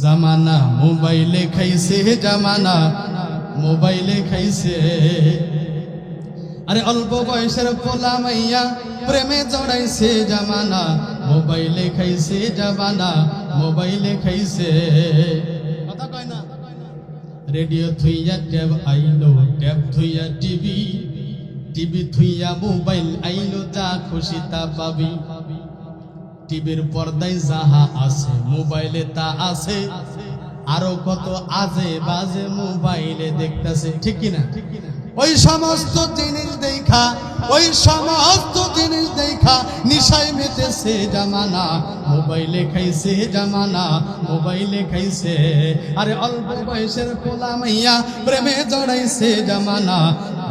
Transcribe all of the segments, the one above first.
জামানা মোবাইলে খাইছে, জামানা মোবাইলে খাইছে। আরে অল্প বয়সের পোলা মাইয়া প্রেমে জড়াইছে, জামানা মোবাইলে খাইছে, জামানা মোবাইলে খাইছে। কথা কয় না? রেডিও থুইয়া ট্যাব আইলো, ট্যাব থুইয়া টিভি, টিভি থুইয়া মোবাইল আইলো, যা খুশি তা পাবি। টিভির পর্দায় যাহা আছে মোবাইলে তা আছে, আরো কত আজে বাজে মোবাইলে দেখতেছে, ঠিক কিনা? ওই সমস্ত জিনিস দেখা, ওই সমস্ত জিনিস দেখা নিশায় মেতেছে, জামানা মোবাইলে খাইছে, জামানা মোবাইলে খাইছে। আরে অল্প বয়সের পোলা মাইয়া প্রেমে জড়াইছে, জামানা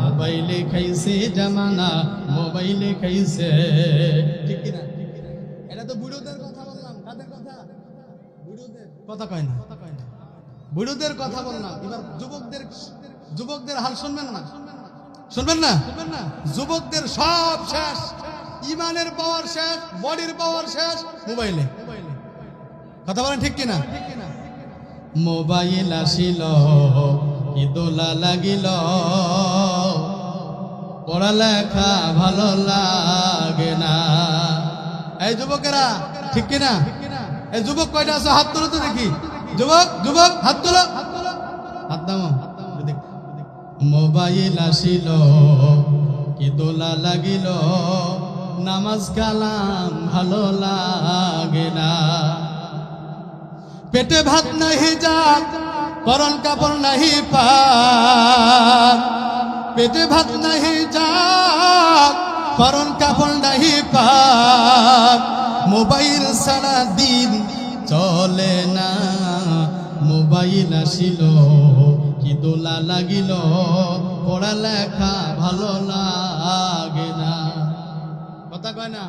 মোবাইলে খাইছে, জামানা মোবাইলে খাইছে, ঠিক কিনা? এটা তো বুড়োদের কথা বললাম। কাদের কথা? বুড়োদের কথা কয় না, বুড়োদের কথা বললাম। এবার যুবকদের হাল শুনবেন না, শুনবেন না? যুবকদের সব শেষ, ইমানের পাওয়ার শেষ, বডির পাওয়ার শেষ মোবাইলে। কথা বলেন ঠিক কিনা? মোবাইল আসিল কি দোলা লাগিল, পড়ালেখা ভালো লাগে না। এই যুবকেরা ঠিক কিনা? এই যুবক কয়টা আছে হাত তোলো তো দেখি। যুবক যুবক হাত তোলো, হাত নামো। মোবাইল আসিল কি দোলা লাগিল, নামাজ কালাম ভালো লাগে না। পেটে ভাত নাহি যাক, পরন কাপড় নাহি পাক, পেটে ভাত নাহি যাক, পরন কাপড় নাহি পাক। মোবাইল সারা দিন চলে না, মোবাইল আসিল কি দোলা লাগিল, পড়ালেখা ভালো লাগে না। কথা কয় না?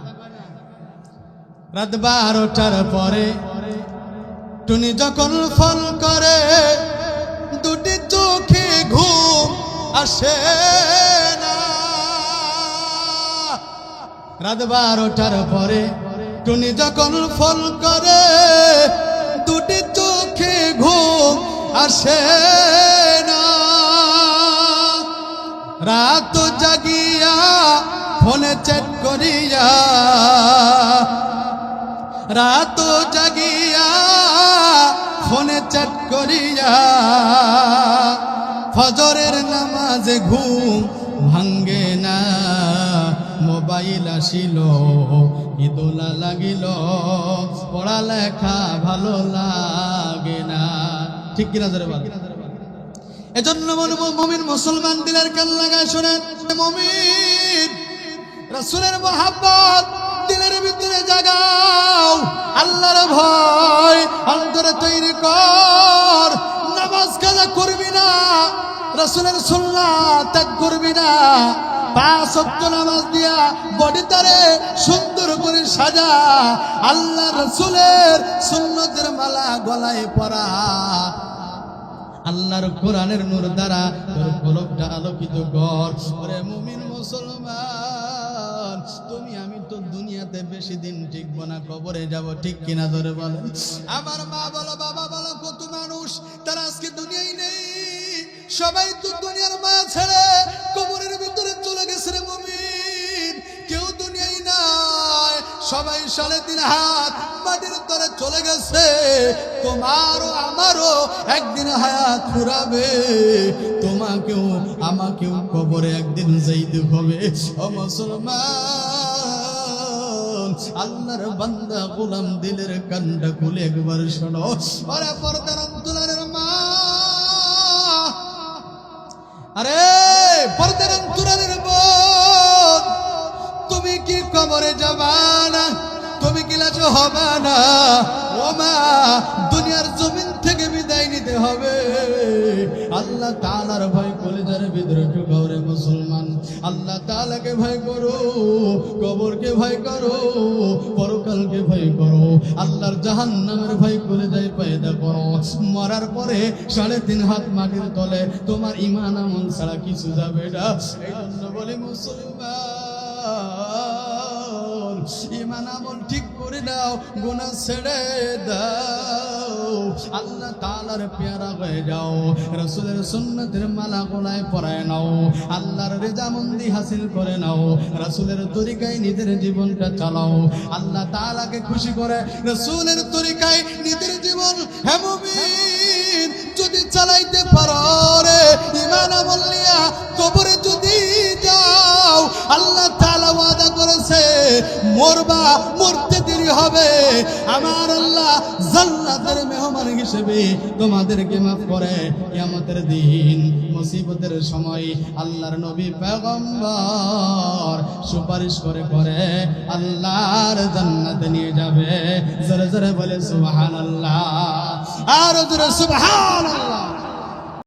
রাত 12টার পরে টুনি যখন ফোন করে, দুটি চোখে ঘুম আসে না। রাত 12টার পরে টুনি যখন ফোন করে, দুটি চোখে ঘুম আসে না। রাত জাগিয়া ফোনে চ্যাট করিয়া, রাত জাগিয়া ফোনে চ্যাট করিয়া, ফজরের নামাজে ঘুম ভাঙ্গে না। মোবাইল আসিল কি দোলা লাগিল, পড়ালেখা ভালো লাগে না, ঠিক কিনা? জোরে বল। এজন্য মুমিন মুসলমান দিলের কান লাগায় শোনেন। মুমিন রাসূলের মুহাব্বত দিলের ভিতরে জাগাও, আল্লাহর ভয় অন্তরে তৈরি কর। নামাজ কাজা করবি না, রাসূলের সুন্নাত ত্যাগ করবি না। 5 ওয়াক্ত নামাজ দিয়া বডিটারে সুন্দর করে সাজা, আল্লাহ রাসূলের সুন্নতের মালা গলায় পরা, আল্লাহর কোরআনের নূর দ্বারা তোর কলবটা আলোকিত কর। ওরে মুমিন মুসলমান, তুমি আমি তো দুনিয়াতে বেশি দিন টিকব না, কবরে যাব, ঠিক কিনা? ধরে বলেন। আমার মা বলো, বাবা বলো, কত মানুষ তারা আজকে দুনিয়ায় নেই। সবাই তো দুনিয়ার মা ছেড়ে কবরের ভিতরে চলে গেছে রে মুমিন। কেউ দুনিয়ায় নাই, সবাই 3.5 হাত মাটির তলে চলে গেছে। তোমারও আমারও একদিন হায়াত ফুরাবে, তোমাকেও আমাকেও কবরে একদিন যাইতে হবে। ও মুসলমান, আল্লাহর বান্দা গোলাম দিলের কানটা খুলে একবার শোনো। ওরে পর্দার অন্তরালের মা, আরে পর্দার অন্তরালের বোন, তুমি কি কবরে যাবা না? তুমি কি লাজ হবে না? ও মা, দুনিয়ার জমিন থেকে বিদায় নিতে হবে। আল্লাহ তাআলার ভয় কলিজার ভিতরে ঢুকাও রে মুসলমান। আল্লাহ তাআলাকে ভয় করো, কবরকে ভয় করো, পরকালকে ভয় করো, আল্লাহর জাহান্নামের ভয় কলিজায় পয়দা করো। মরার পরে 3.5 হাত মাটির তলে তোমার ঈমান আমল ছাড়া কিছু যাবে না। এই জন্য বলি মুসলমান, ঈমান আমল ঠিক করে দাও, গুনাহ ছেড়ে দাও, আল্লাহ তাআলার পেয়ারা হয়ে যাও, রাসূলের সুন্নতের মালা গলায় পরায় নাও, আল্লাহর রেজামন্দি হাসিল করে নাও, রাসূলের তরিকায় নিজের জীবনটা চালাও, আল্লাহ তাআলাকে খুশি করে রাসূলের তরিকায় নিজের জীবন হে মুমিন যদি চালাইতে পারো রে, ঈমান আমল নিয়া কবরে যদি যাও, আল্লাহ তাআলা ওয়াদা করেছে মরবা, মরতে দেরি হবে, আমার আল্লাহ জান্নাতের মেহমান হিসেবে তোমাদেরকে মাফ করে কিয়ামতের দিন মুসিবতের সময় আল্লাহর নবী পয়গম্বর সুপারিশ করে করে আল্লাহর জান্নাতে নিয়ে যাবে। জোরে জোরে বলে সুবহানাল্লাহ, আর জোরে সুবহানাল্লাহ।